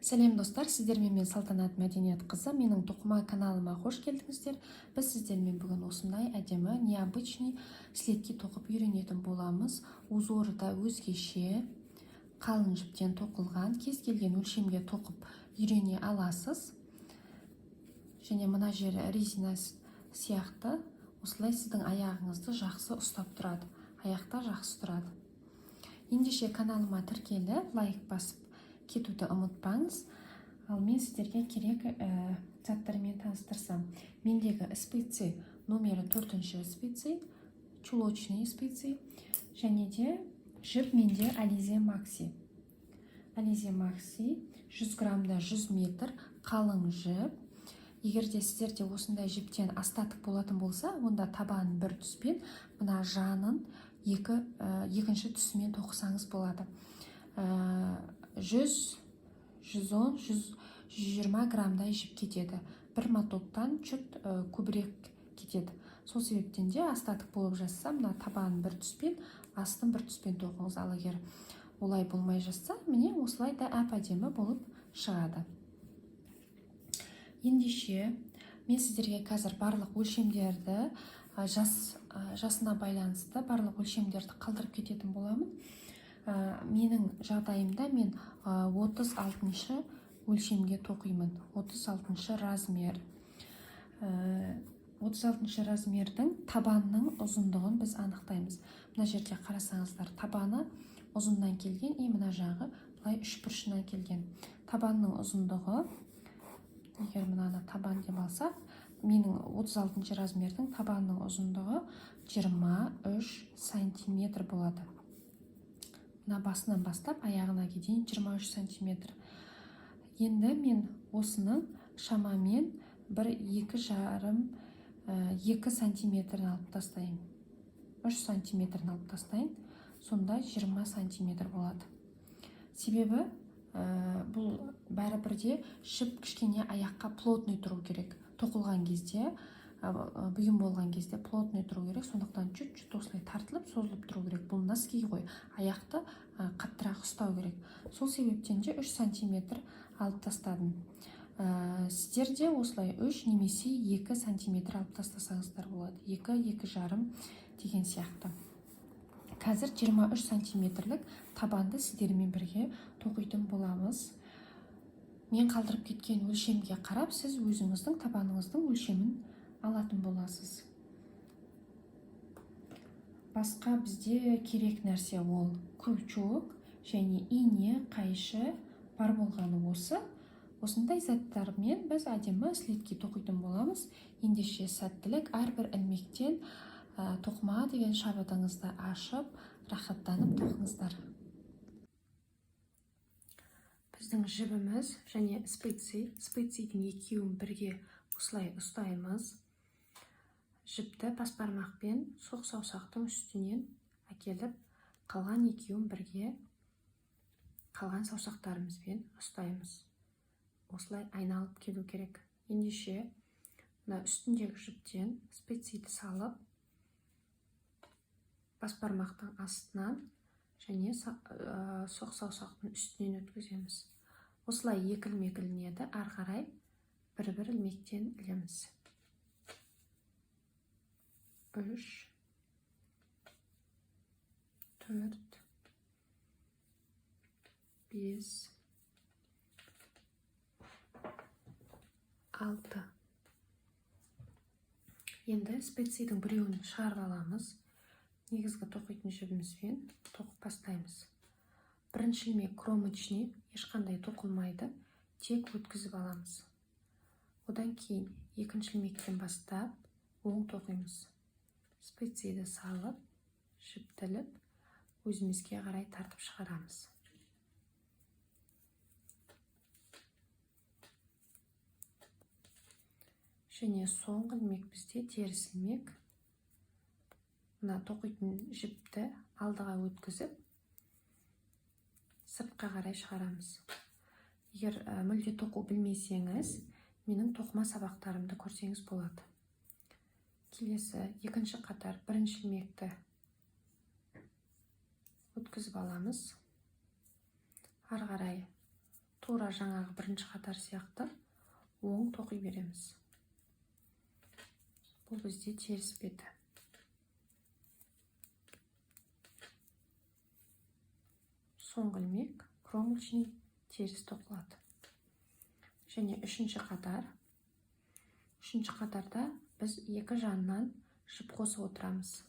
Сәлем достар, сіздермен мен Салтанат Мәдениет қызы. Менің тоқыма каналыма қош келдіңіздер. Біз сіздермен бүгін осындай әдемі, необычный слетки тоқып үйренетін боламыз. Узоры да өзгеше, қалың жіптен тоқылған, кез келген өлшемге тоқып үйрене аласыз. Және мына жері резина сияқты, осылай сіздің аяғыңызды жақсы ұстап тұрады. Аяқта жақсы тұрады. Ендеше каналыма тіркеліп, лайк басып кетуді ұмытпаңыз. Ал мен сіздерге керек заттармен таныстырсам. Мендегі спицы номері 4-ші спицы, чулочный спицы, және де жіп менде Alize Maxi. Alize Maxi 100 граммда 100 метр қалың жіп. Егерде сіздерде осындай жіптен астатық болатын болса, онда табанын бір түспен, мына жанын екінші түсімен тоқысаңыз болады. 100, 110, 120 граммдай жіп кетеді. Бір мотоктан чүт көбірек кетеді. Сол себептен де астатық болып жатса, мына табанын бір түспен, астын бір түспен тоқыңыз. Ал егер олай болмай жатса, міне осылай да әп-әдемі болып шығады. Ендеше мен сіздерге қазір барлық өлшемдерді жасына байланысты барлық өлшемдерді қалдырып кететін боламын. Менің жағдайымда мен 36-шы өлшемге тоқимын. 36-шы размер. 36-шы размердің табанның ұзындығын біз анықтаймыз. Мына жерде қарасаңыздар, табаны ұзыннан келген, мына жағы былай үшбұрышынан келген. Табанның ұзындығы, егер мынаны табан деп алсақ, менің 36-шы размердің табанның ұзындығы 23 сантиметр болады. Мына басынан бастап аяғына дейін 23 сантиметр. Енді мен осының шамамен 2 сантиметрін алып тастайын. 3 сантиметрін алып тастайын. Сонда 20 сантиметр болады. Себебі бұл бәрі бірде жіп кішкене аяққа плотный тұру керек. Тоқылған кезде, бұйым болған кезде плотный тұру керек. Сондықтан чүт-чүт осылай тартылып, созылып тұру керек. Бұл носки ғой. Аяқты қаттырақ ұстау керек. Сол себептен де 3 сантиметр алып тастадым. Сіздерде осылай 3 немесе 2 сантиметр алып тастасаңыздар болады. 2 жарым деген сияқты. Қазір 23 сантиметрлік табанды сіздермен бірге тоқитын боламыз. Мен қалдырып кеткен өлшемге қарап, сіз өзіңіздің табаныңыздың өлшемін алатын боласыз. Басқа бізде керек нәрсе ол крючок және ине, қайшы бар болғаны осы. Осындай заттармен біз әдемі слетки тоқитын боламыз. Ендеше сәттілік, әрбір ілмектен тоқыма деген шабытыңызды ашып, рахаттанып тоқыңыздар. Біздің жібіміз және спицийдің екеуін бірге осылай ұстаймыз. Жіпті басбармақпен соқ саусақтың үстінен әкеліп, қалған екеуін бірге қалған саусақтарымызбен ұстаймыз. Осылай айналып келу керек. Ендеше үстіндегі жіптен спицийді салып, басбармақтың астынан және соқ саусақтың үстінен өткіземіз. Осылай екі ілмек ілінеді, ары қарай бір-бір ілмектен ілеміз. 3, 4, 5, 6. Енді спицийдің біреуін шығарып аламыз. Негізгі тоқитын жібімізбен тоқып бастаймыз. Бірінші ілмек кромочный, ешқандай тоқылмайды, тек өткізіп аламыз. Одан кейін екінші ілмектен бастап оң тоқимыз. Спицийді салып, жіптіліп, өзімізге қарай тартып шығарамыз. Және соңғы ілмек бізде теріс ілмек. Мына тоқитын жіпті алдыға өткізіп, сыртқа қарай шығарамыз. Егер мүлде тоқу білмесеңіз, менің тоқыма сабақтарымды көрсеңіз болады. Келесі екінші қатар бірінші ілмекті өткізіп аламыз. Ары қарай тура жаңағы бірінші қатар сияқты оң тоқи береміз. Бұл бізде теріс беті. Соңғы ілмек кромочный теріс тоқылады. Және үшінші қатар. Үшінші қатарда біз екі жанынан жіп қосып отырамыз.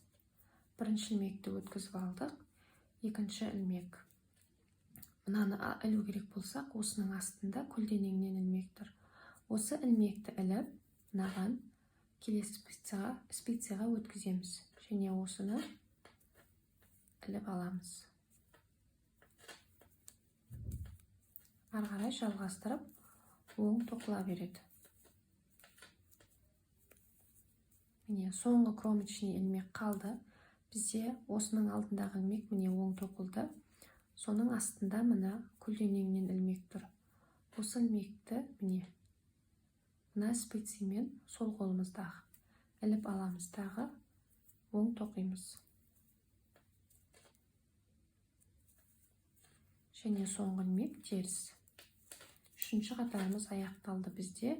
Бірінші ілмекті өткізіп алдық. Екінші ілмек. Мынаны ілу керек болсақ, осының астында көлденеңнен ілмек тұр. Осы ілмекті іліп, мынаған келесі спицияға өткіземіз. Және осыны іліп аламыз. Ары қарай жалғастырып, оң тоқыла береді. Міне, соңғы кромочный ілмек қалды. Бізде осының алдындағы ілмек міне оң тоқылды. Соның астында мына көлденеңнен ілмек тұр. Осы ілмекті міне мына спициямен сол қолымыздағы іліп аламыз, дағы оң тоқимыз. Және соңғы ілмек теріс. Үшінші қатарымыз аяқталды. Бізде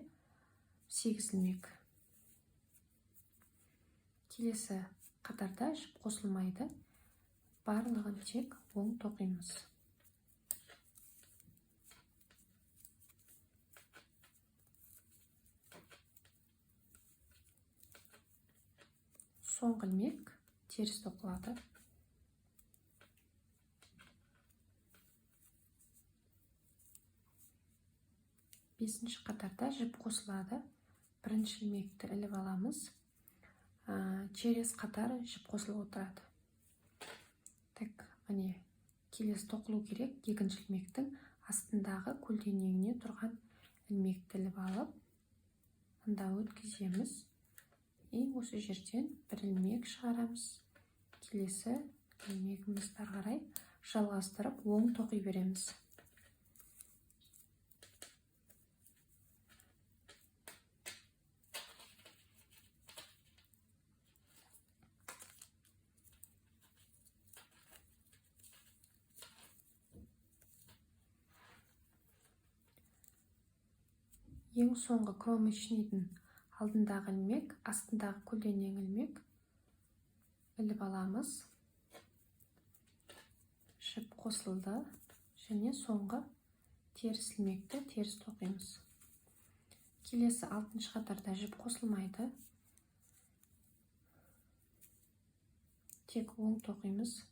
8 ілмек. Келесі қатарда жіп қосылмайды. Барлығын тек оң тоқимыз. Соңғы ілмек теріс тоқылады. Бесінші қатарда жіп қосылады. Бірінші ілмекті іліп аламыз. Через қатар жіп қосылып отырады. Так, міне, келесі тоқылу керек. Екінші ілмектің астындағы көлденеңіне тұрған ілмекті іліп алып, анда өткіземіз. И осы жерден бір ілмек шығарамыз. Келесі ілмегімізді ары қарай жалғастырып, оң тоқи береміз. Ең соңғы кромочныйдың алдындағы ілмек, астындағы көлденең ілмек іліп аламыз. Жіп қосылды. Және соңғы теріс ілмекті теріс тоқимыз. Келесі 6-шы қатарда жіп қосылмайды. Тек оң тоқимыз.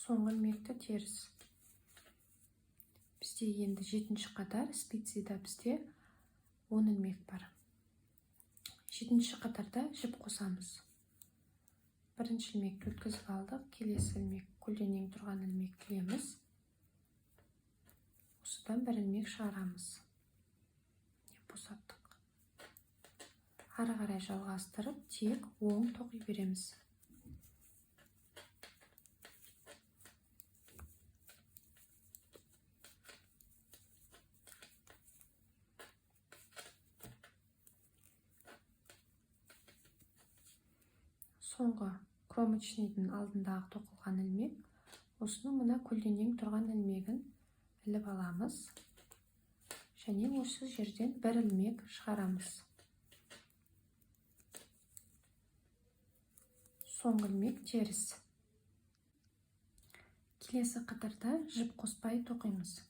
Соңғы ілмекті теріс. Бізде енді 7-ші қатар, спицияда бізде 10 ілмек бар. 7-ші қатарда жіп қосамыз. Бірінші ілмекті өткізіп алдық. Келесі ілмек, көлденең тұрған ілмек кіреміз. Осыдан бір ілмек шығарамыз. Босаттық. Ары қарай жалғастырып, тек оң тоқи береміз. Соңғы кромочныйдың алдындағы тоқылған ілмек, осыны мына көлденең тұрған ілмегін іліп аламыз. Және осы жерден бір ілмек шығарамыз. Соңғы ілмек теріс. Келесі қатарда жіп қоспай тоқимыз.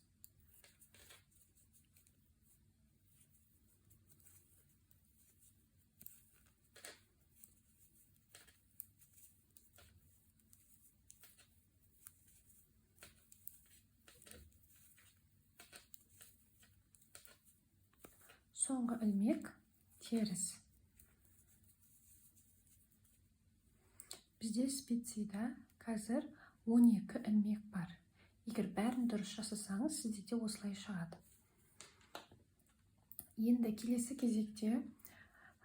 Соңғы ілмек теріс. Бізде спицияда қазір 12 ілмек бар. Егер бәрін дұрыс жасасаңыз, сізде де осылай шығады. Енді келесі кезекте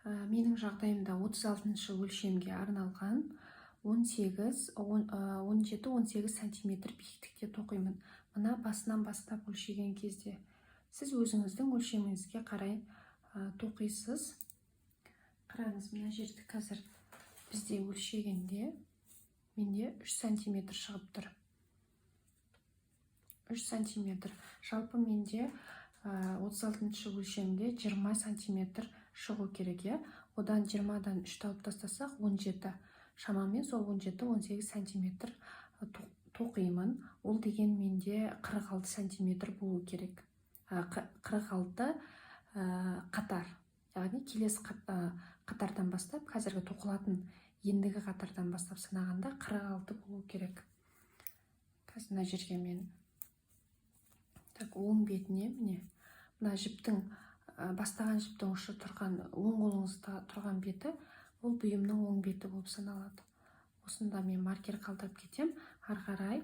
менің жағдайымда 36-шы өлшемге арналған 17-18 сантиметр биіктікте тоқимын. Мына басынан бастап өлшеген кезде сіз өзіңіздің өлшеміңізге қарай тоқисыз. Қараңыз, мына жерді қазір бізде өлшегенде менде 3 сантиметр шығып тұр. 3 сантиметр. Жалпы менде 36-шы өлшемде 20 сантиметр шығу керек. Одан 20-дан 3 алып тастасақ 17. Шамамен сол 17-18 сантиметр тоқимын. Ол деген менде 46 сантиметр болу керек. 46 қатар. Яғни келесі қатардан бастап, қазіргі тоқылатын ендігі қатардан бастап санағанда 46 болу керек. Қазір мына жерге мен оң бетіне, мына жіптің, бастаған жіптің ұшы тұрған, оң қолыңызда тұрған беті, ол бұйымның оң беті болып саналады. Осында мен маркер қалдырып кетем. Ары қарай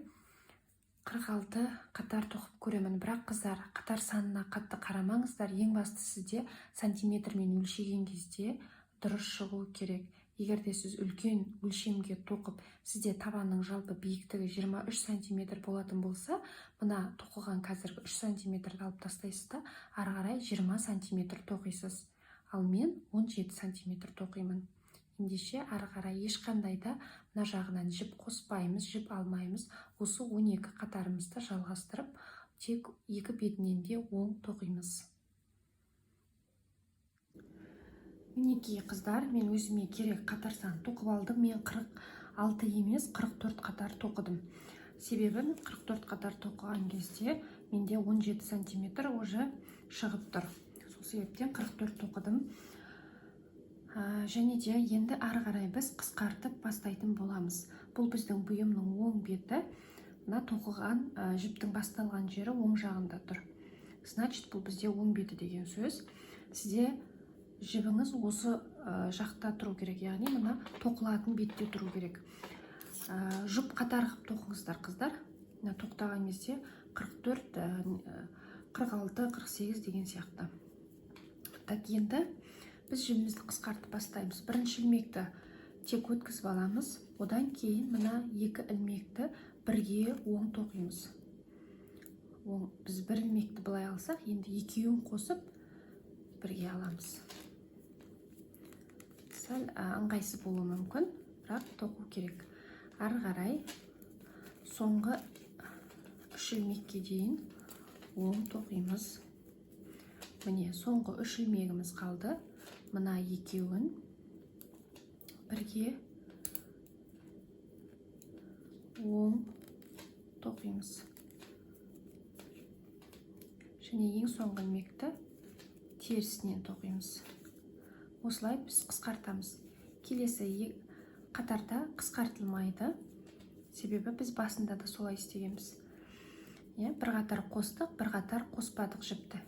46 қатар тоқып көремін. Бірақ қыздар, қатар санына қатты қарамаңыздар. Ең басты сізде сантиметрмен өлшеген кезде дұрыс шығу керек. Егер де сіз үлкен өлшемге тоқып, сізде табанның жалпы биіктігі 23 сантиметр болатын болса, мына тоқылған қазіргі 3 сантиметрді алып тастайсыз да, ары қарай 20 сантиметр тоқисыз. Ал мен 17 сантиметр тоқимын. Ендеше ары қарай ешқандай да мына жағынан жіп қоспаймыз, жіп алмаймыз. Осы 12 қатарымызды жалғастырып, тек екі бетінен де оң тоқимыз. Мінекей қыздар, мен өзіме керек қатар санын тоқып алдым. Мен 46 емес 44 қатар тоқыдым. Себебі 44 қатар тоқыған кезде менде 17 сантиметр уже шығып тұр. Сол себептен 44 тоқыдым. Және де енді ары қарай біз қысқартып бастайтын боламыз. Бұл біздің бұйымның оң беті. Мына тоқыған жіптің басталған жері оң жағында тұр. Значит, бұл бізде оң беті деген сөз. Сізде жібіңіз осы жақта тұру керек, яғни мына тоқылатын бетте тұру керек. Жұп қатар қып тоқыңыздар қыздар. Тоқтаған кезде 44, 46, 48 деген сияқты. Так, енді біз жібімізді қысқартып бастаймыз. Бірінші ілмекті тек өткізіп аламыз. Одан кейін мына екі ілмекті бірге оң тоқимыз. Біз бір ілмекті былай алсақ, енді екеуін қосып бірге аламыз. Сәл ыңғайсыз болуы мүмкін, бірақ тоқу керек. Ары қарай соңғы 3 ілмекке дейін оң тоқимыз. Міне, соңғы 3 ілмегіміз қалды. Мына екеуін бірге оң тоқимыз. Және ең соңғы ілмекті терісінен тоқимыз. Осылай біз қысқартамыз. Келесі қатарда қысқартылмайды. Себебі біз басында да солай істегенбіз. Бір қатар қостық, бір қатар қоспадық жіпті.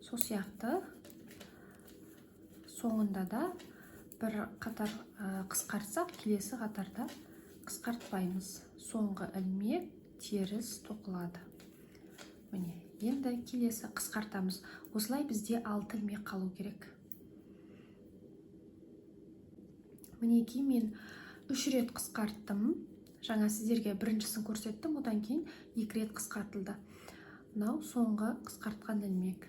Сол сияқты соңында да бір қатар қысқартсақ, келесі қатарда қысқартпаймыз. Соңғы ілмек теріс тоқылады. Міне, енді келесі қысқартамыз. Осылай бізде 6 ілмек қалу керек. Мінекей мен 3 рет қысқарттым. Жаңа сіздерге біріншісін көрсеттім, одан кейін 2 рет қысқартылды. Мынау соңғы қысқартқан ілмек.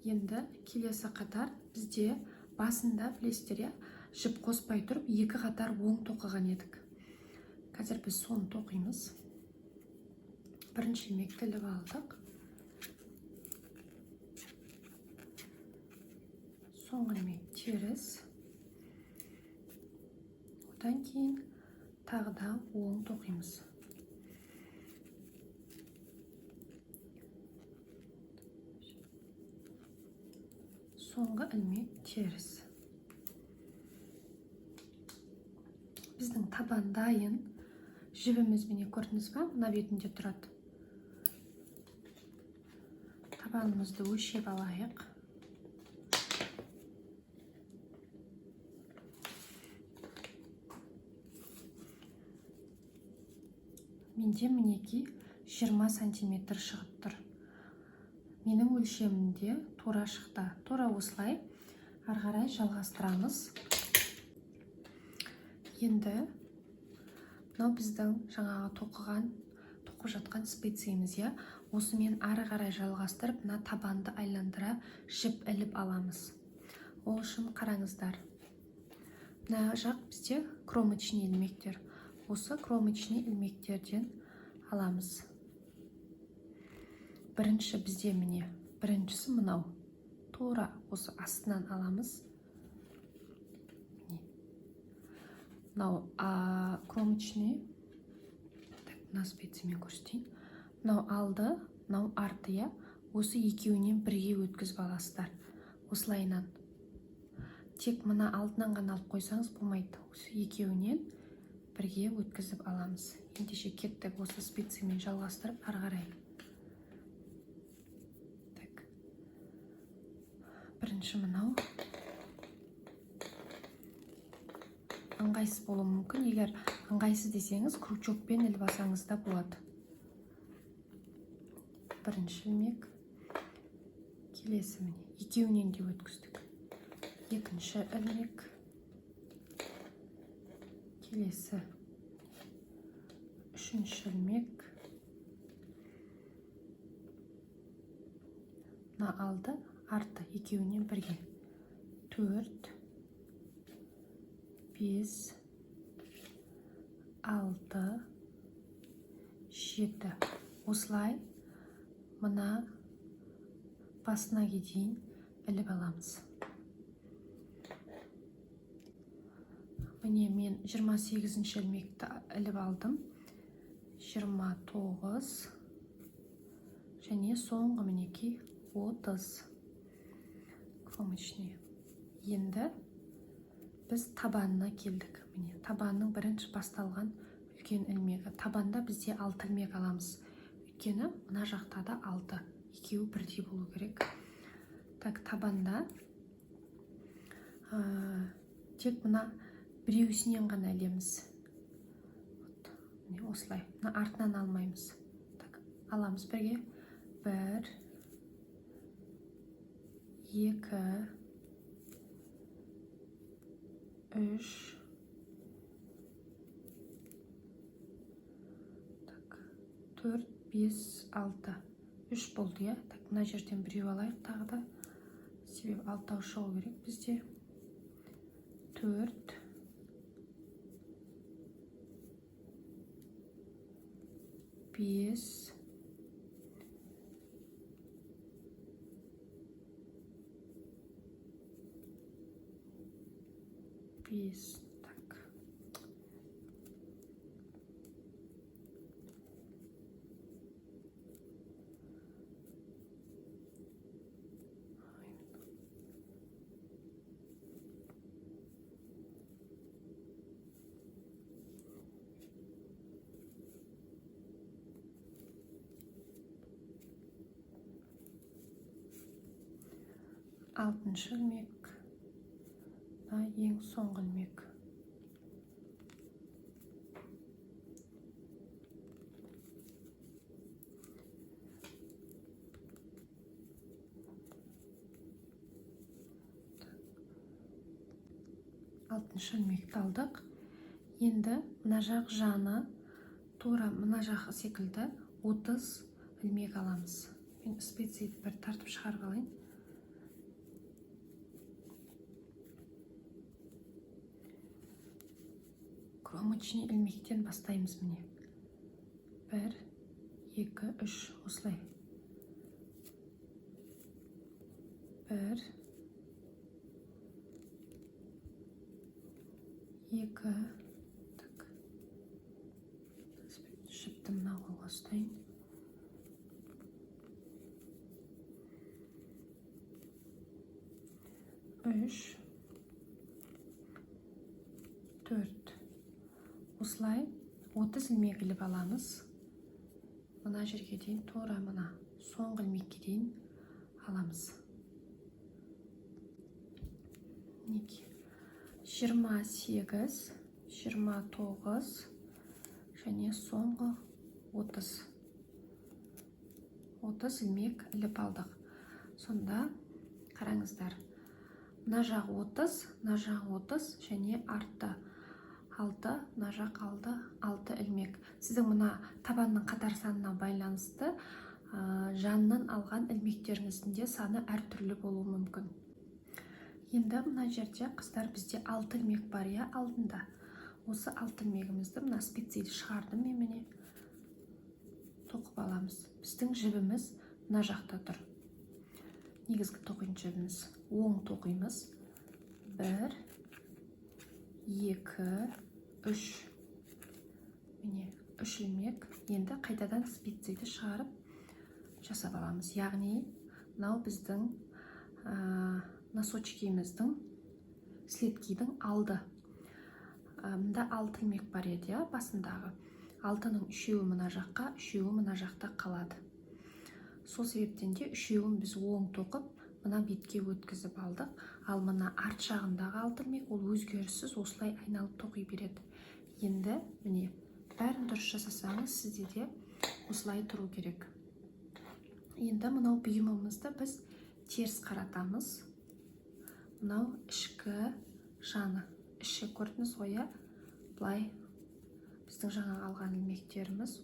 Енді келесі қатар бізде басында білесіздер, жіп қоспай тұрып, 2 қатар оң тоқыған едік. Қазір біз соны тоқимыз. Бірінші ілмекті іліп алдық. Соңғы ілмек теріс. Одан кейін тағы да оң тоқимыз. Соңғы ілмек теріс. Біздің табан дайын. Жібіміз міне көрдіңіз бе? Мына бетінде тұрады. Табанымызды өлшеп алайық. Менде мінекей 20 сантиметр шығып тұр. Менің өлшемімде тура шықты. Тура осылай ары қарай жалғастырамыз. Енді мынау біздің жаңағы тоқып жатқан специямыз, иә. Осымен ары қарай жалғастырып, мына табанды айландыра жіп іліп аламыз. Ол үшін қараңыздар. Мына жақ бізде кромочный ilмектер. Осы кромочный ilмектерден аламыз. Бірінші бізде міне, біріншісі мынау. Тура осы астынан аламыз. Мынау кромочный. Мына специямен көрсетейін. Мынау алды, мынау арты, иә. Осы екеуінен бірге өткізіп аласыздар. Осылайынан. Тек мына алдынан ғана алып қойсаңыз болмайды. Осы екеуінен бірге өткізіп аламыз. Ендеше кеттік, осы специямен жалғастырып ары қарай. Бірінші мынау. Ыңғайсыз болуы мүмкін. Егер ыңғайсыз десеңіз, крючокпен іліп алсаңыз да болады. Бірінші ilмек. Келесі міне. Екеуінен де өткіздік. Екінші ilмек. Келесі. Үшінші ilмек. Мына алды, арты екеуінен бірге. 4, 5, 6, 7. Осылай мына басына дейін іліп аламыз. Міне мен 28-ші ilмекті іліп алдым. 29 және соңғы мінекей 30. Кромочный. Енді біз табанына келдік. Міне, табанның бірінші басталған үлкен ilмегі. Табанда бізде 6 ilмек аламыз. Өйткені мына жақта да 6. Екеуі бірдей болу керек. Так, табанда тек мына біреуісінен ғана ілеміз. Міне, осылай. Мына артынан алмаймыз. Так, аламыз бірге. 1, 2, 3, 4, 5, 6. 3 болды, иә. Так, мына жерден біреу алайық тағы да. Себебі 6 шығу керек бізде. 4, 5, 5. Так. Алтыншы ilmek. Ең соңғы ilmek. Алтыншы ilmekті алдық. Енді мына жақ жаны тура мына жақ секілді 30 ilmek аламыз. Мен специяны бір тартып шығарып алайын. Кромочный ilмектен бастаймыз міне. 1, 2, 3. Осылай. 1, 2. Так. Жіпті мына қолға ұстайын. 3, 4. Осылай 30 ilmek іліп аламыз. Мына жерге дейін, тура мына соңғы ilmekке дейін аламыз. 28, 29 және соңғы 30. 30 ilmek іліп алдық. Сонда қараңыздар. Мына жақ 30, мына жақ 30 және артта 6, мына жақ 6 ілмек. Сіздің мына табанның қатар санына байланысты жаннан алған ілмектеріңіздің де саны әртүрлі болуы мүмкін. Енді мына жерде қыздар бізде 6 ілмек бар я алдында. Осы 6 ілмегімізді мына спицейді шығардым мен міне тоқып аламыз. Біздің жібіміз мына жақта тұр. Негізгі тоқиын жібіміз оң тоқимыз. 1, 2, 3. Міне 3 ілмек. Енді қайтадан спицейді шығарып жасап аламыз. Яғни мынау біздің носочкиміздің слеткидің алды. Мында 6 ілмек бар еді, басындағы. 6-ның 3-еуі мына жаққа, 3-еуі мына жақта қалады. Сол себептен де 3-еуін біз оң тоқып, мына бетке өткізіп алдық. Ал мына арт жағындағы 6 ілмек ол өзгеріссіз осылай айналып тоқи береді. Енді міне бәрін дұрыс жасасаңыз, сізде де осылай тұру керек. Енді мынау бұйымымызды біз теріс қаратамыз. Мынау ішкі жаны. Іші көрдіңіз ғой, былай біздің жаңа алған ілмектеріміз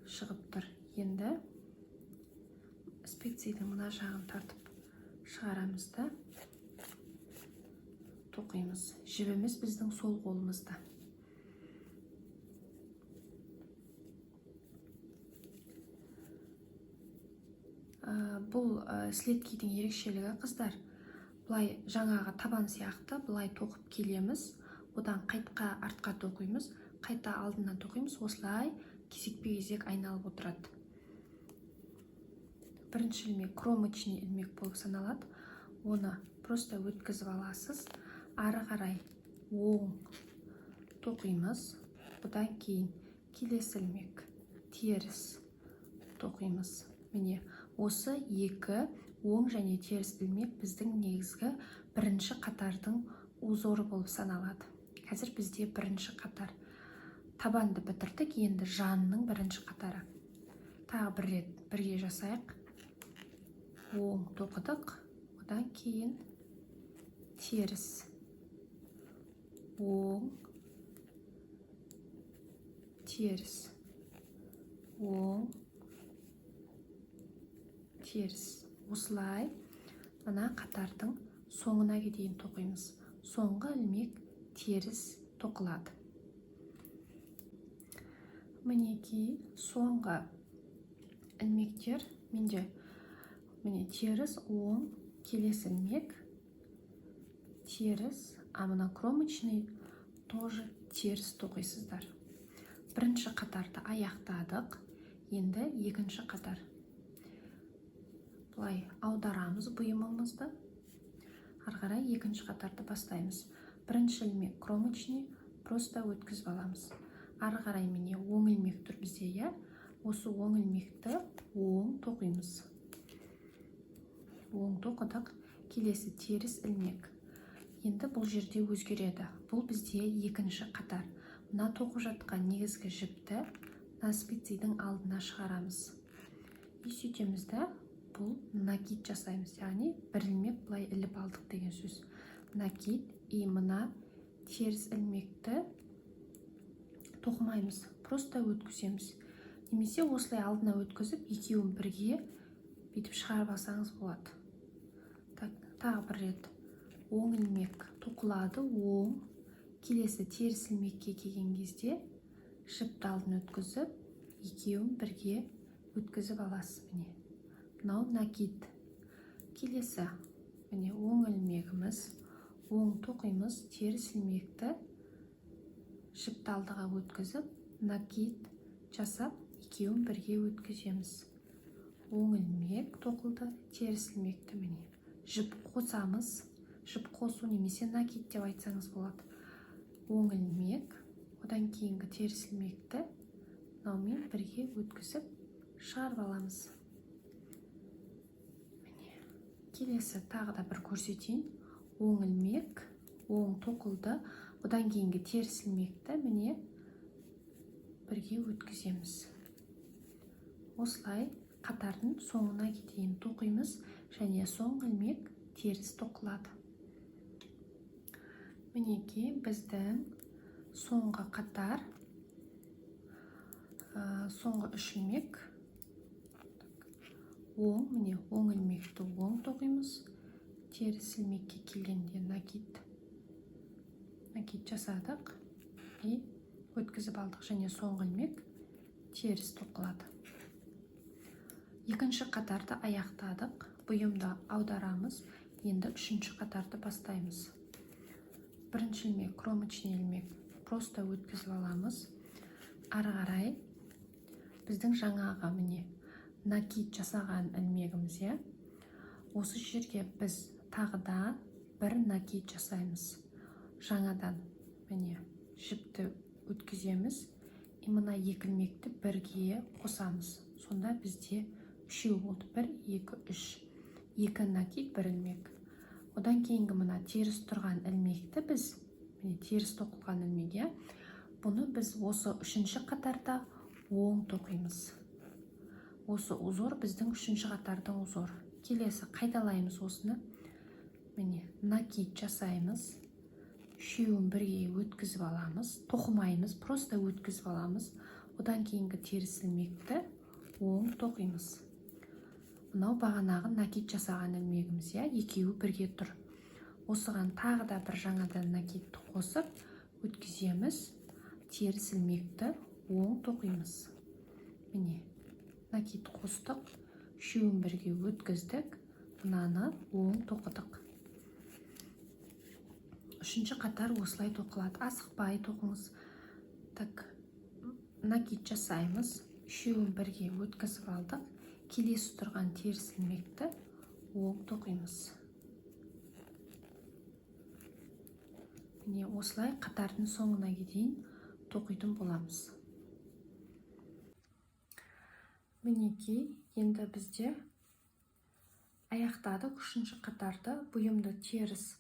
шығып тұр. Енді спицейдің мына жағын тартып шығарамыз да тоқимыз. Жібіміз біздің сол қолымызда. Бұл слеткидің ерекшелігі қыздар. Бұлай жаңағы табан сияқты бұлай тоқып келеміз. Одан қайтқа артқа тоқимыз, қайта алдынан тоқимыз. Осылай кезекпе-кезек айналып отырады. Бірінші ілмек кромочный ілмек болып саналады. Оны просто өткізіп аласыз. Ары қарай оң тоқимыз. Бұдан кейін келесі ілмек теріс тоқимыз. Міне осы екі оң және теріс ілмек біздің негізгі бірінші қатардың узоры болып саналады. Қазір бізде бірінші қатар. Табанды бітірдік, енді жанның бірінші қатары. Тағы бір рет бірге жасайық. Оң тоқыдық, одан кейін теріс. Оң, теріс. Оң, теріс. Осылай мына қатардың соңына дейін тоқимыз. Соңғы ілмек теріс тоқылады. Мінекей соңғы ілмектер менде міне теріс, оң, келесі ілмек теріс, а мына кромочный тоже теріс тоқисыздар. Бірінші қатарды аяқтадық. Енді екінші қатар. Бұлай аударамыз бұйымымызды. Ары қарай екінші қатарды бастаймыз. Бірінші ілмек кромочный, просто өткізіп аламыз. Ары қарай міне оң ілмек тұр бізде, осы оң ілмекті оң тоқимыз. Оң тоқыдық, келесі теріс ілмек. Енді бұл жерде өзгереді. Бұл бізде екінші қатар. Мына тоқып жатқан негізгі жіпті мына спицейдің алдына шығарамыз. Сөйтеміз де бұл накид жасаймыз. Яғни бір ілмек былай іліп алдық деген сөз. Накид и мына теріс ілмекті тоқымаймыз. Просто өткіземіз. Немесе осылай алдына өткізіп, екеуін бірге бүйтіп шығарып алсаңыз болады. Тағы бір рет. Оң ілмек тоқылады, оң. Келесі теріс ілмекке келген кезде жіпті алдын өткізіп, екеуін бірге өткізіп аласыз. Міне. Мынау накид. Келесі міне оң ілмегіміз, оң тоқимыз, теріс ілмекті жіпті алдыға өткізіп, накид жасап, екеуін бірге өткіземіз. Оң ілмек тоқылды, теріс ілмекті міне жіп қосамыз. Жіп қосу немесе накид деп айтсаңыз болады. Оң ілмек, одан кейінгі теріс ілмекті мынаумен бірге өткізіп шығарып аламыз. Келесі тағы да бір көрсетейін. Оң ілмек, оң тоқылды, одан кейінгі теріс ілмекті міне бірге өткіземіз. Осылай қатардың соңына дейін тоқимыз, және соңғы ілмек теріс тоқылады. Мінекей біздің соңғы қатар, соңғы үш ілмек, оң, міне оң ілмекті оң тоқимыз, теріс ілмекке келгенде накид жасадық и өткізіп алдық, және соңғы ілмек теріс тоқылады. Екінші қатарды аяқтадық, бұйымды аударамыз, енді үшінші қатарды бастаймыз. Бірінші ілмек, кромочный ілмек, просто өткізіп аламыз. Ары қарай біздің жаңағы міне накид жасаған ілмегіміз, осы жерге біз тағыда бір накид жасаймыз. Жаңадан міне жіпті өткіземіз, и мына екі ілмекті бірге қосамыз. Сонда бізде үшеу болды. 1, 2, 3. Екі накид, бір ілмек. Одан кейінгі мына теріс тұрған ілмекті біз, міне теріс тоқылған ілмек, бұны біз осы үшінші қатарда оң тоқимыз. Осы узор біздің үшінші қатардың узор. Келесі қайталаймыз осыны. Міне накид жасаймыз. Үшеуін бірге өткізіп аламыз. Тоқымаймыз, просто өткізіп аламыз. Одан кейінгі теріс ілмекті оң тоқимыз. Мынау бағанағы накид жасаған ілмегіміз, екеуі бірге тұр. Осыған тағы да бір жаңадан накидті қосып өткіземіз. Теріс ілмекті оң тоқимыз. Міне накид қостық, үшеуін бірге өткіздік, мынаны оң тоқыдық. Үшінші қатар осылай тоқылады. Асықпай тоқыңыз. Так, накид жасаймыз, үшеуін бірге өткізіп алдық. Келесі тұрған теріс ілмекті оң тоқимыз. Міне осылай қатардың соңына дейін тоқитын боламыз. Мінекей, енді бізде аяқтадық үшінші қатарды. Бұйымды теріс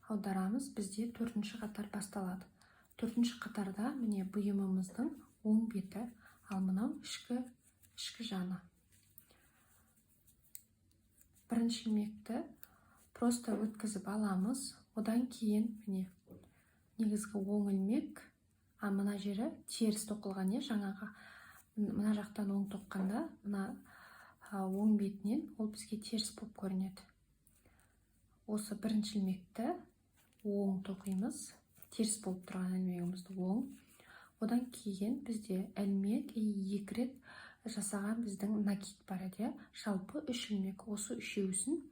аударамыз, бізде төртінші қатар басталады. Төртінші қатарда міне бұйымымыздың оң беті, ал мынау ішкі жаны. Бірінші ілмекті просто өткізіп аламыз. Одан кейін міне негізгі оң ілмек, мына жері теріс тоқылған, жаңағы мына жақтан оң тоққанда, мына оң бетінен ол бізге теріс болып көрінеді. Осы бірінші ілмекті оң тоқимыз, теріс болып тұрған ілмегімізді оң. Одан кейін бізде ілмек екі рет жасаған біздің накид бар еді. Жалпы үш ілмек, осы үшеуісін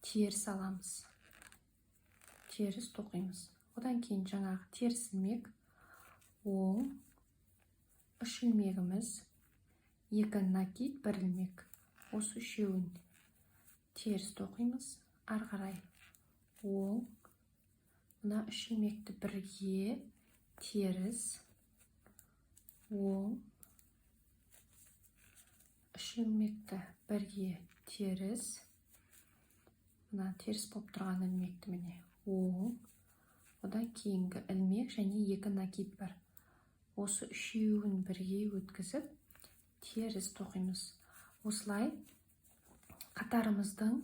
теріс аламыз. Теріс тоқимыз. Одан кейін жаңағы теріс ілмек, оң, үш ілмегіміз, екі накид, бір ілмек. Осы үшеуін теріс тоқимыз. Ары қарай оң, мына үш ілмекті бірге теріс, оң, үш ілмекті бірге теріс, мына теріс болып тұрған ілмекті міне оң, одан кейінгі ілмек және екі накид бар. Осы үшеуін бірге өткізіп теріс тоқимыз. Осылай қатарымыздың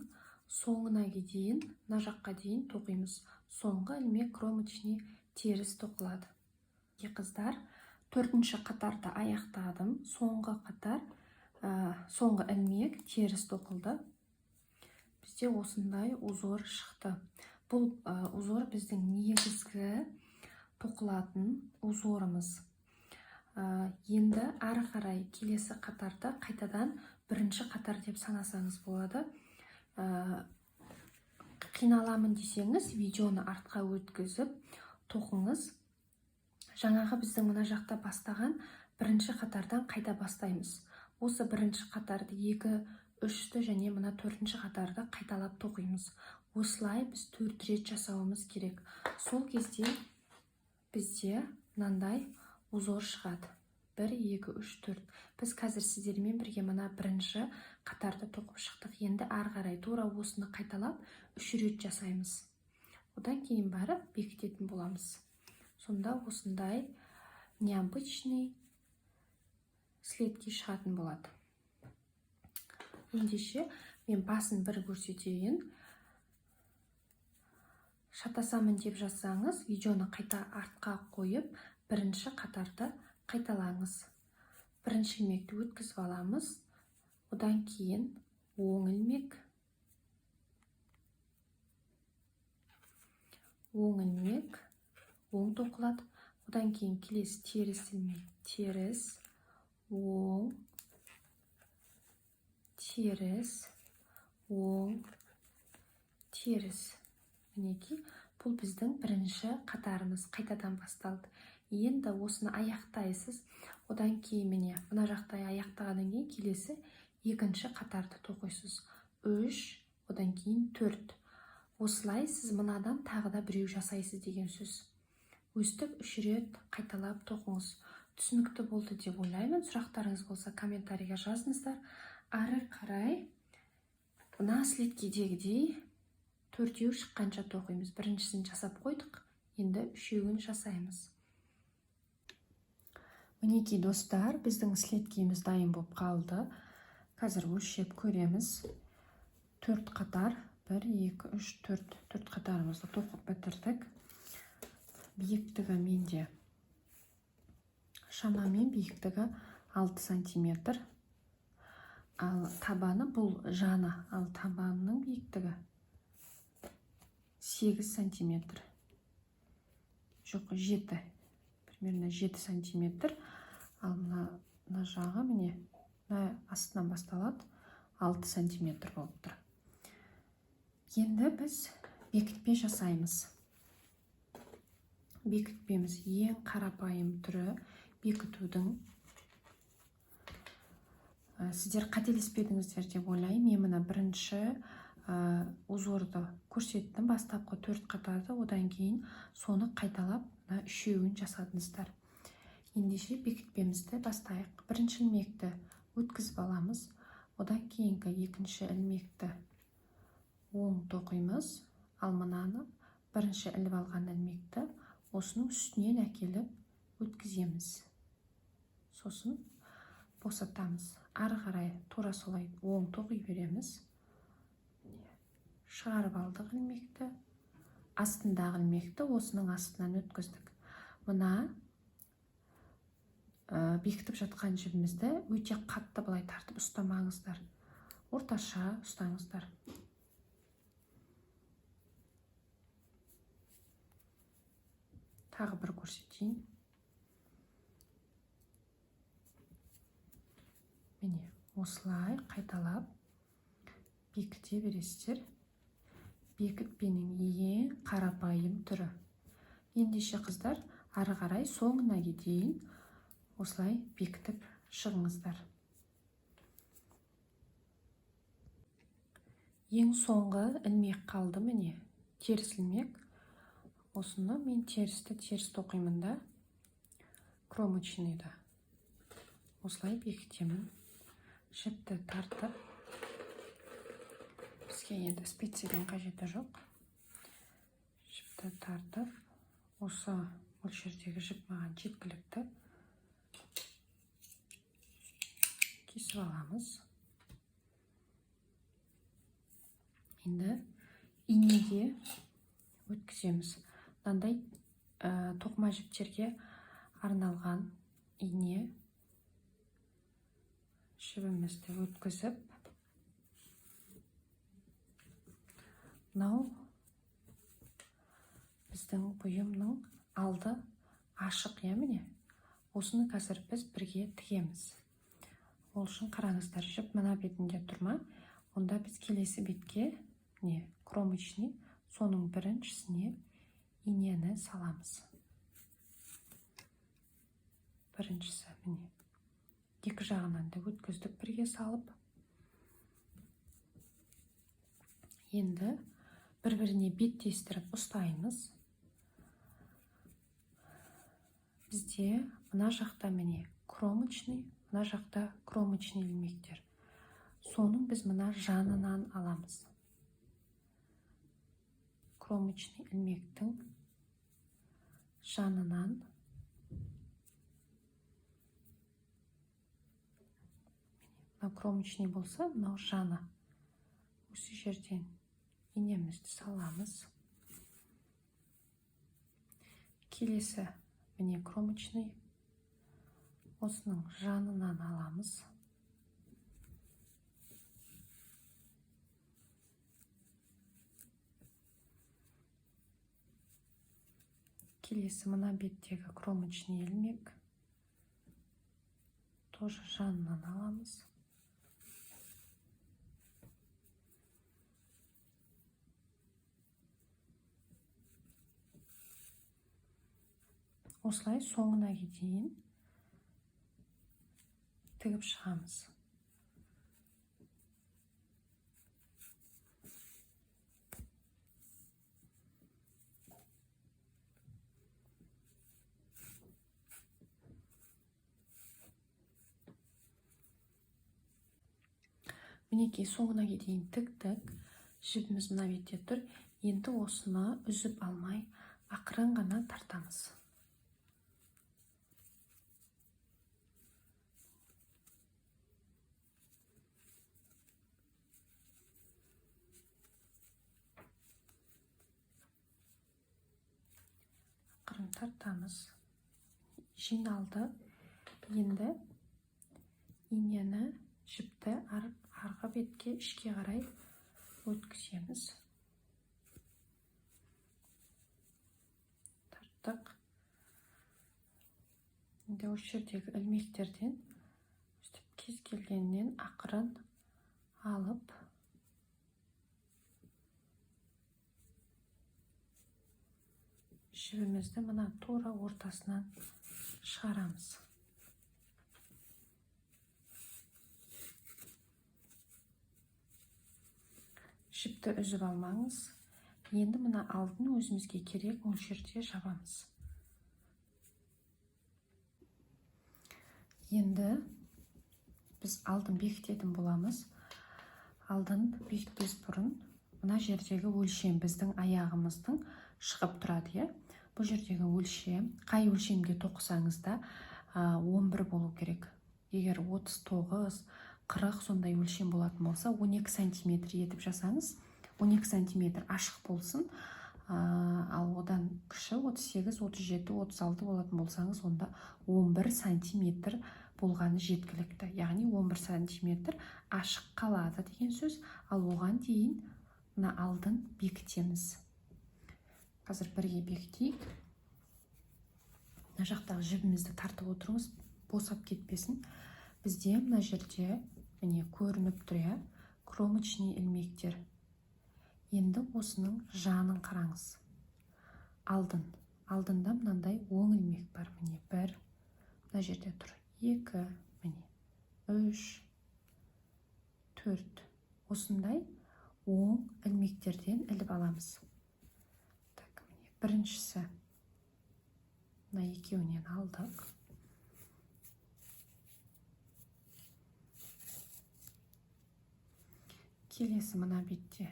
соңына дейін, мына жаққа дейін тоқимыз. Соңғы ілмек кромочный теріс тоқылады. Қыздар, төртінші қатарды аяқтадым. Соңғы қатар, соңғы ілмек теріс тоқылды. Бізде осындай узор шықты. Бұл узор біздің негізгі тоқылатын узорымыз. Енді ары қарай келесі қатарды қайтадан бірінші қатар деп санасаңыз болады. Қиналамын десеңіз, видеоны артқа өткізіп тоқыңыз. Жаңағы біздің мына жақта бастаған бірінші қатардан қайта бастаймыз. Осы бірінші қатарды, екі, үшті және мына төртінші қатарды қайталап тоқимыз. Осылай біз 4 рет жасауымыз керек. Сол кезде бізде мынандай узор шығады. 1, 2, 3, 4. Біз қазір сіздермен бірге мына бірінші қатарды тоқып шықтық. Енді ары қарай тура осыны қайталап 3 рет жасаймыз. Одан кейін барып бекітетін боламыз. Сонда осындай необычный следки шығатын болады. Ендеше мен басын бір көрсетейін. Шатасамын деп жазсаңыз, видеоны қайта артқа қойып, бірінші қатарда қайталаңыз. Бірінші ілмекті өткізіп аламыз. Одан кейін оң ілмек, оң тоқылады. Одан кейін келесі теріс ілмек, теріс, оң, теріс, оң, теріс. Мінекей, бұл біздің бірінші қатарымыз қайтадан басталды. Енді осыны аяқтайсыз. Одан кейін мына жақта аяқтағаннан кейін келесі екінші қатарды тоқисыз. 3, одан кейін 4. Осылай сіз мынадан тағы да біреу жасайсыз деген сөз. Өстіп 3 рет қайталап тоқыңыз. Түсінікті болды деп ойлаймын. Сұрақтарыңыз болса комментарийға жазыңыздар. Ары қарай мына слеткедегідей 4-еу шыққанша тоқимыз. Біріншісін жасап қойдық, енді 3-еуін жасаймыз. Мінекей достар, біздің слеткеміз дайын болып қалды. Қазір өлшеп көреміз. 4 қатар, 1, 2, 3, 4 қатарымызды тоқып бітірдік. Биіктігі менде шамамен биіктігі 6 сантиметр. Ал табаны бұл жаны, ал табанының биіктігі 8 сантиметр. Жоқ, 7. Примерно 7 сантиметр. Ал мына жағы астынан басталады 6 сантиметр болып тұр. Енді біз бекітпе жасаймыз. Бекітпеміз ең қарапайым түрі бекітудің. Сіздер қателеспедіңіздер деп ойлаймын. Мен мына бірінші узорды көрсеттім, бастапқы 4 қатарды, одан кейін соны қайталап 3-еуін жасадыңыздар. Ендеше бекітпемізді бастайық. Бірінші ілмекті өткізіп аламыз, одан кейінгі екінші ілмекті оң тоқимыз, ал мынаны бірінші іліп алған ілмекті осының үстінен әкеліп өткіземіз. Сосын босатамыз. Ары қарай тура солай оң тоқи береміз. Шығарып алдық ілмекті. Астындағы ілмекті осының астынан өткіздік. Мына бекітіп жатқан жібімізді өте қатты былай тартып ұстамаңыздар. Орташа ұстаңыздар. Тағы бір көрсетейін. Міне, осылай қайталап бекіте бересіздер. Бекітпенің ең қарапайым түрі. Ендеше қыздар, ары қарай соңына дейін осылай бекітіп шығыңыздар. Ең соңғы ілмек қалды, міне, теріс ілмек. Осыны мен теріс тоқимын да, кромочныйды. Осылай бекітемін. Жіпті тартып, бізге енді специядан қажеті жоқ. Жіпті тартып, осы мөлшердегі жіп маған жеткілікті. Кесіп аламыз. Енді инеге өткіземіз. Мынандай тоқыма жіптерге арналған ине. Жібімізді өткізіп, мынау біздің бұйымның алды ашық, міне. Осыны қазір біз бірге тігеміз. Ол үшін қараңыздар, жіп мына бетінде тұрма. Онда біз келесі бетке, кромочный, соның біріншісіне инені саламыз. Біріншісі, міне. Екі жағынан да өткіздік бірге салып. Енді бір-біріне беттестіріп ұстаймыз. Бізде мына жақта міне кромочный, мына жақта кромочный ілмектер. Соның біз мына жанынан аламыз. Кромочный ілмектің жанынан кромочный болса, мынау жаны. Осы жерден инемізді саламыз. Келесі міне кромочный. Осының жанынан аламыз. Келесі мына беттегі кромочный ілмек. Тоже жанынан аламыз. Осылай соңына дейін тігіп шығамыз. Мінекей соңына дейін тіктік. Жібіміз мына бетте тұр. Енді осыны үзіп алмай, ақырын ғана тартамыз. Ақырын тартамыз. Жиналды. Енді инені жіпті арғы бетке ішке қарай өткіземіз. Тарттық. Енді осы жердегі ілмектерден кез келгеннен ақырын алып жібімізді мына тура ортасынан шығарамыз. Жіпті үзіп алмаңыз. Енді мына алдын өзімізге керек мөлшерде жабамыз. Енді біз алдын бекітетін боламыз. Алдын бекітпес бұрын мына жердегі өлшем біздің аяғымыздың шығып тұрады. Бұл жердегі өлшем, қай өлшемге тоқысаңыз да 11 болу керек. Егер 39, 40 сондай өлшем болатын болса, 12 сантиметр етіп жасаңыз, 12 сантиметр ашық болсын, ал одан кіші 38, 37, 36 болатын болсаңыз, онда 11 сантиметр болғаны жеткілікті. Яғни 11 сантиметр ашық қалады деген сөз, ал оған дейін мына алдын бекітеміз. Қазір бірге бекітейік. Мына жақтағы жібімізді тартып отырыңыз, босап кетпесін. Бізде мына жерде міне көрініп тұр, кромочный ілмектер. Енді осының жанын қараңыз. Алдында мынандай оң ілмек бар. Міне 1, мына жерде тұр. 2, міне 3, 4. Осындай оң ілмектерден іліп аламыз. Так, міне біріншісі. Мына екеуінен алдық. Келесі мына бетте.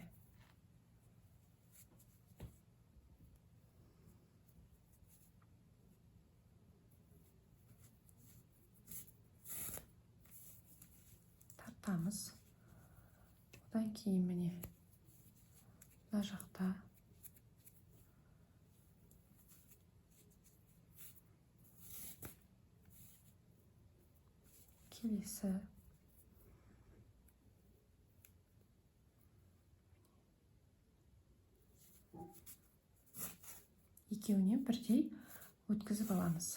Тартамыз. Одан кейін міне мына жақта келесі екеуіне бірдей өткізіп аламыз.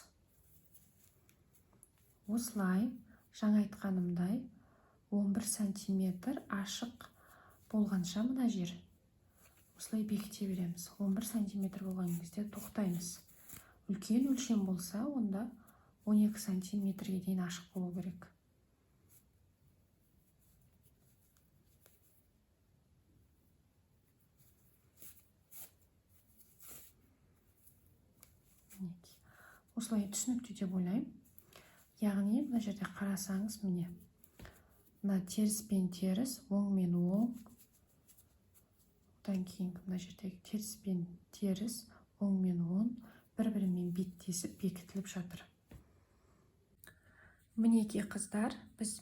Осылай жаңа айтқанымдай 11 сантиметр ашық болғанша мына жер осылай бекіте береміз. 11 сантиметр болған кезде тоқтаймыз. Үлкен өлшем болса, онда 12 сантиметрге дейін ашық болу керек. Осылай түсінікті деп ойлаймын. Яғни мына жерде қарасаңыз, міне мына теріс пен теріс, оң мен оң. Одан кейін мына жердегі теріс пен теріс, оң мен оң бір-бірімен беттесіп бекітіліп жатыр. Мінекей қыздар, біз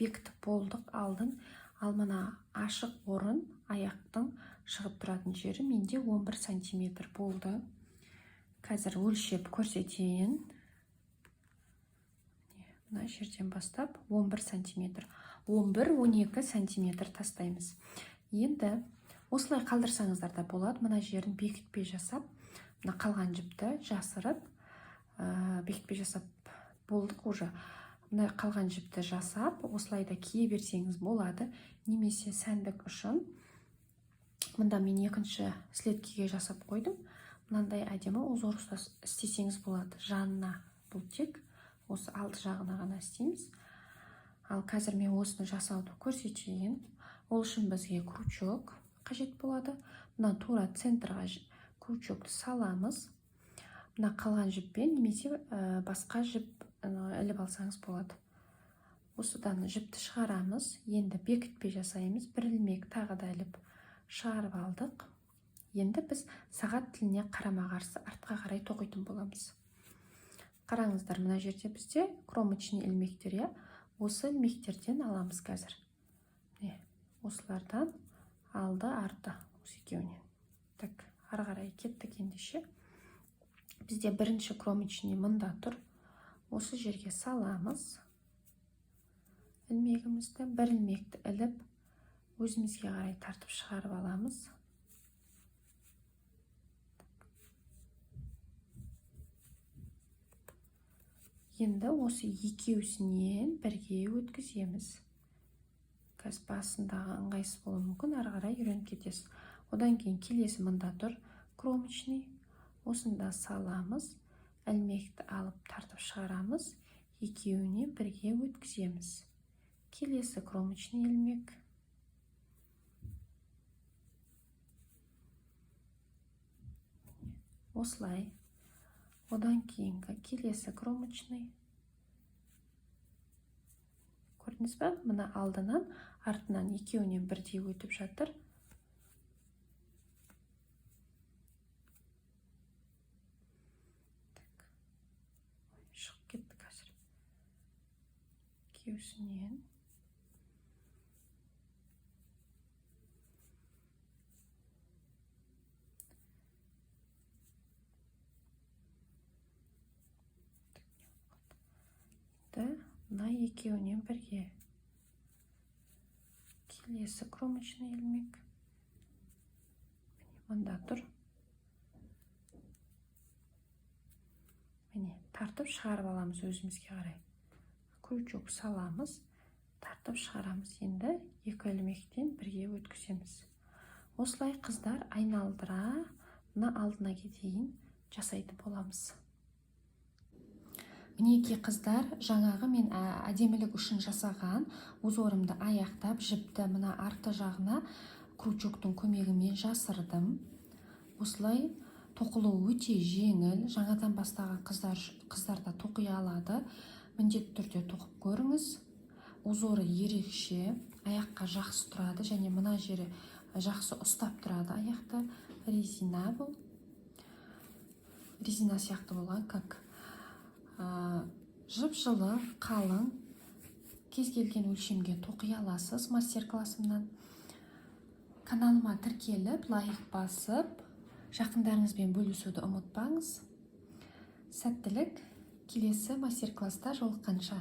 бекітіп болдық алдын. Ал мына ашық орын аяқтың шығып тұратын жері менде 11 сантиметр болды. Қазір өлшеп көрсетейін. Мына жерден бастап 11 сантиметр. 11-12 сантиметр тастаймыз. Енді осылай қалдырсаңыздар да болады. Мына жерін бекітпе жасап, мына қалған жіпті жасырып, бекітпе жасап болдық уже. Мына қалған жіпті жасап, осылай да кие берсеңіз болады. Немесе сәндік үшін. Мында мен екінші слеткиге жасап қойдым. Мынандай әдемі узор істесеңіз болады. Жанына бұл тек осы алты жағына ғана істейміз. Ал қазір мен осыны жасауды көрсетейін. Ол үшін бізге крючок қажет болады. Мына тура центрға крючокты саламыз. Мына қалған жіппен немесе басқа жіп іліп алсаңыз болады. Осыдан жіпті шығарамыз. Енді бекітпе жасаймыз. Бір ілмек тағы да іліп шығарып алдық. Енді біз сағат тіліне қарама-қарсы артқа қарай тоқитын боламыз. Қараңыздар, мына жерде бізде кромочный ілмектер, осы ілмектерден аламыз қазір. Осылардан алды арты, осы екеуінен. Так, ары қарай кеттік ендеше. Бізде бірінші кромочный мында тұр. Осы жерге саламыз. Ілмегімізді, бір ілмекті іліп, өзімізге қарай тартып шығарып аламыз. Енді осы екеуісінен бірге өткіземіз. Қазір басындағы ыңғайсыз болуы мүмкін, ары қарай үйреніп кетесіз. Одан кейін келесі мында тұр кромочный. Осында саламыз, ілмекті алып тартып шығарамыз, екеуіне бірге өткіземіз. Келесі кромочный ілмек. Осылай. Одан кейінгі келесі кромочный. Көрдіңіз бе? Мына алдынан, артынан екеуінен бірдей өтіп жатыр. Шығып кетті қазір. Екеуісінен. Мына екеуінен бірге. Келесі кромочный ілмек. Мында тұр. Міне, тартып шығарып аламыз өзімізге қарай. Крючок саламыз, тартып шығарамыз. Енді екі ілмектен бірге өткіземіз. Осылай қыздар айналдыра, мына алдына дейін жасайды боламыз. Мінеки қыздар, жаңағы мен әдемілік үшін жасаған узорымды аяқтап, жіпті мына арты жағына крючоктың көмегімен жасырдым. Осылай тоқылу өте жеңіл. Жаңадан бастаған қыздар да тоқи алады. Міндетті түрде тоқып көріңіз. Узоры ерекше, аяққа жақсы тұрады және мына жері жақсы ұстап тұрады аяқты. Резина бұл. Резина сияқты болған, как жып-жылы, қалың, кез келген өлшемге тоқи аласыз мастер-классымнан. Каналыма тіркеліп, лайк басып, жақындарыңызбен бөлісуді ұмытпаңыз. Сәттілік, келесі мастер-класста жолыққанша.